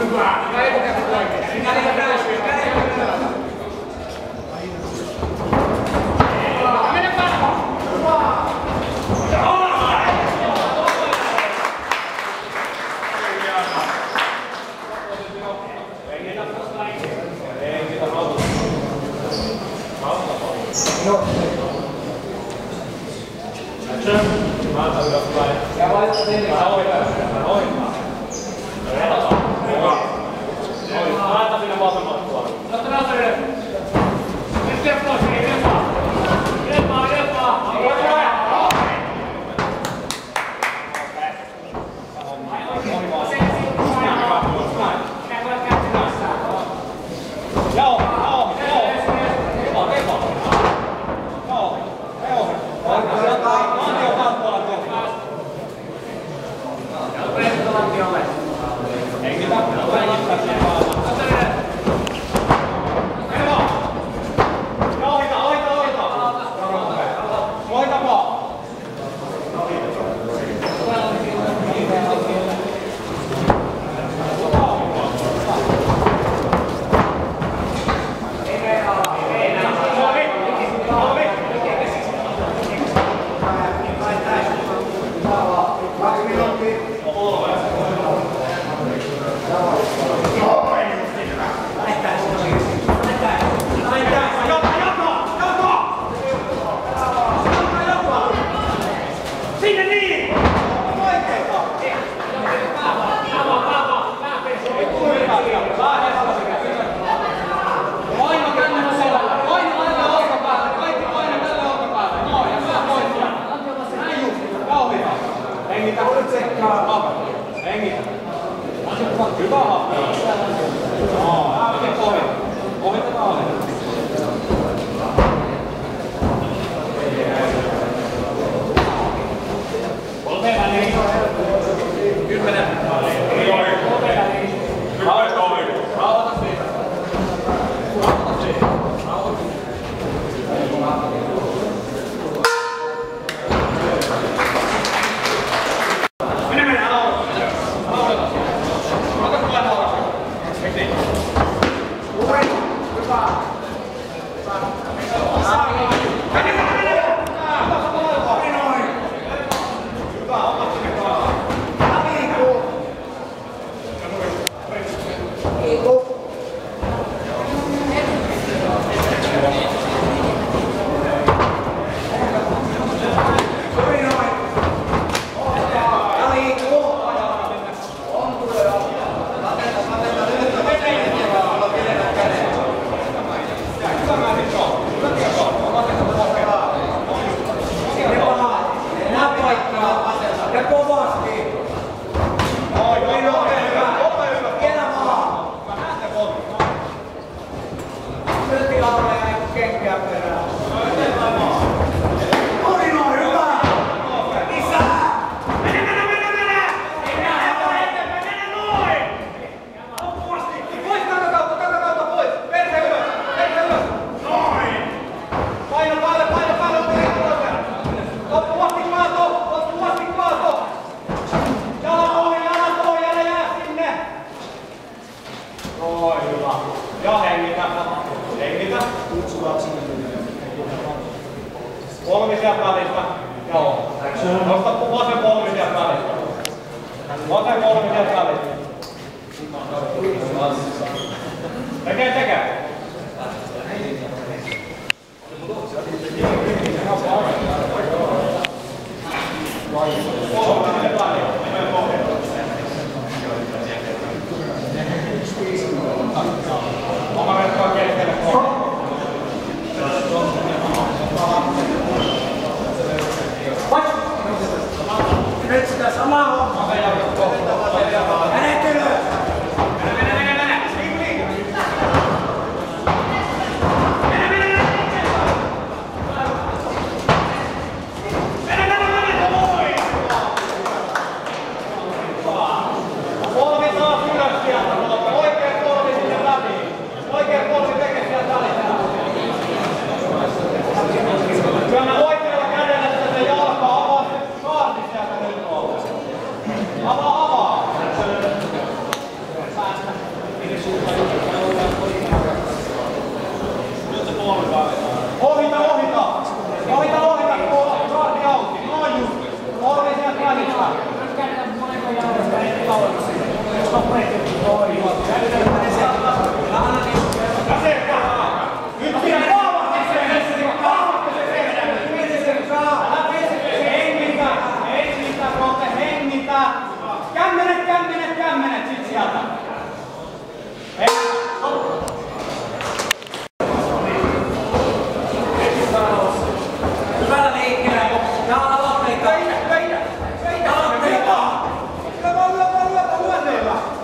Avaa! Kämmenet sit sieltä. Hyvällä liikkeellä. Ja aloitteita.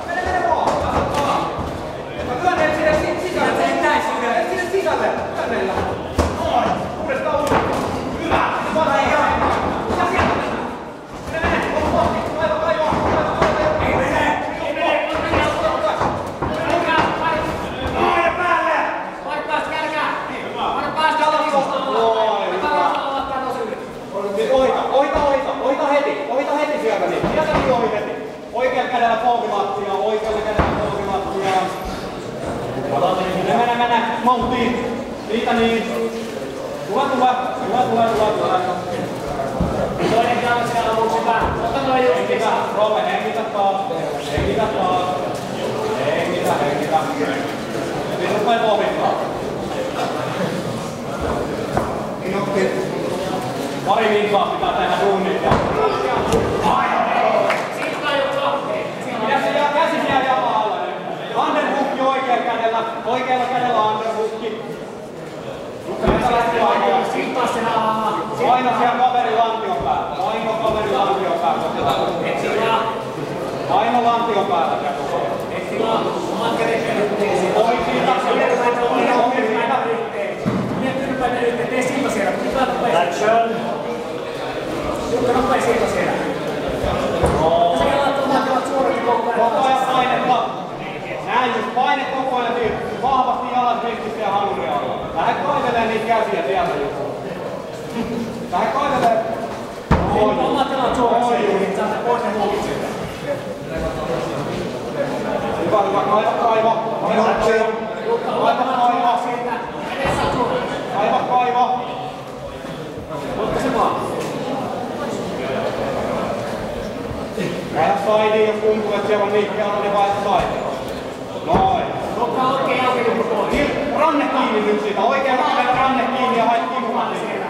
Mene vaan. Lyönneillä sinne sisälle. Sinne sisälle. Lyönneillä. Noin. Uudestaan. Hyvä. Ja sieltä mennään. Mene. Kaiva. Ohita heti sieltä niin. Sieltä niin ohi heti. Oikealla kädellä polvimattia, oikealla kädellä polvimattia. Mene. Monttiin. Siitä niin. Tule. Toinen käydä siellä aluksi vähän. Ota noin just. Roope, hengitä taas. Hengitä. Sitten rupee povittaa. Pari viikkoa pitää tehdä duunit ja... Pidä se käsi siellä jalan alla. Underhookki oikealla kädellä underhookki. Paino siellä kaverin lantion päällä. Paino lantion päällä. Ohi siitä. Tee silta siellä. Jukka nopea silta siellä. Se jalat omat suorakin koko ajan. Koko ajan painetta. Näin just paine koko ajan vahvasti jalat ristissä ja hanuri alla. Lähde kaivelee niitä käsiä sieltä just. Lähde kaivelee. Omat jalat suoraksi. Saatte pois ne huukit siltä. Hyvä. Kaiva. Kaiva. Otta se vaan. Lähdä saidiin, jos tuntuu, että siellä on liikki alla, niin vaihda saidiin. Noin. Nokkaa oikein jalkajumpu pois. Ranne kiinni nyt siitä. Oikein ranne kiinni ja haet kimpaan siellä.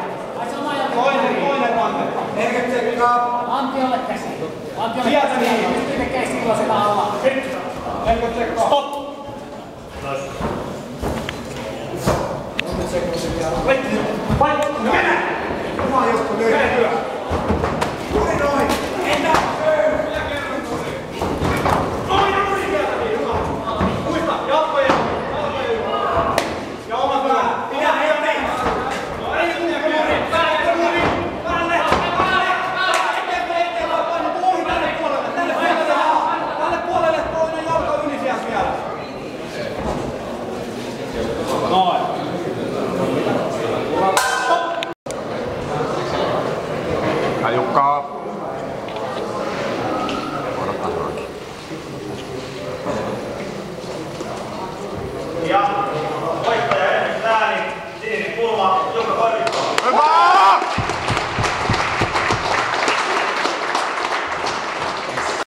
Toinen ranne. 40 sekkaa. Antiolle käsi. Sieltä niin. Pystyy tekee silloin sitä alla. Nyt. 40 sekkaa. Stop. Vai! Mennä! Oma juttu nyt! Mene hyvä! Tuli noin! Entä! Noin sieltä niin! Hyvä! Muista! Jalkojen! Ja oma pää! Pidä! Ei oo niin! No ei tunne kuuri! Päälle! Eteen vaan painu! Ohi tänne puolelle! Tälle puolelle toinen jalka yli sieltä vielä! Noin! Jukka. Ja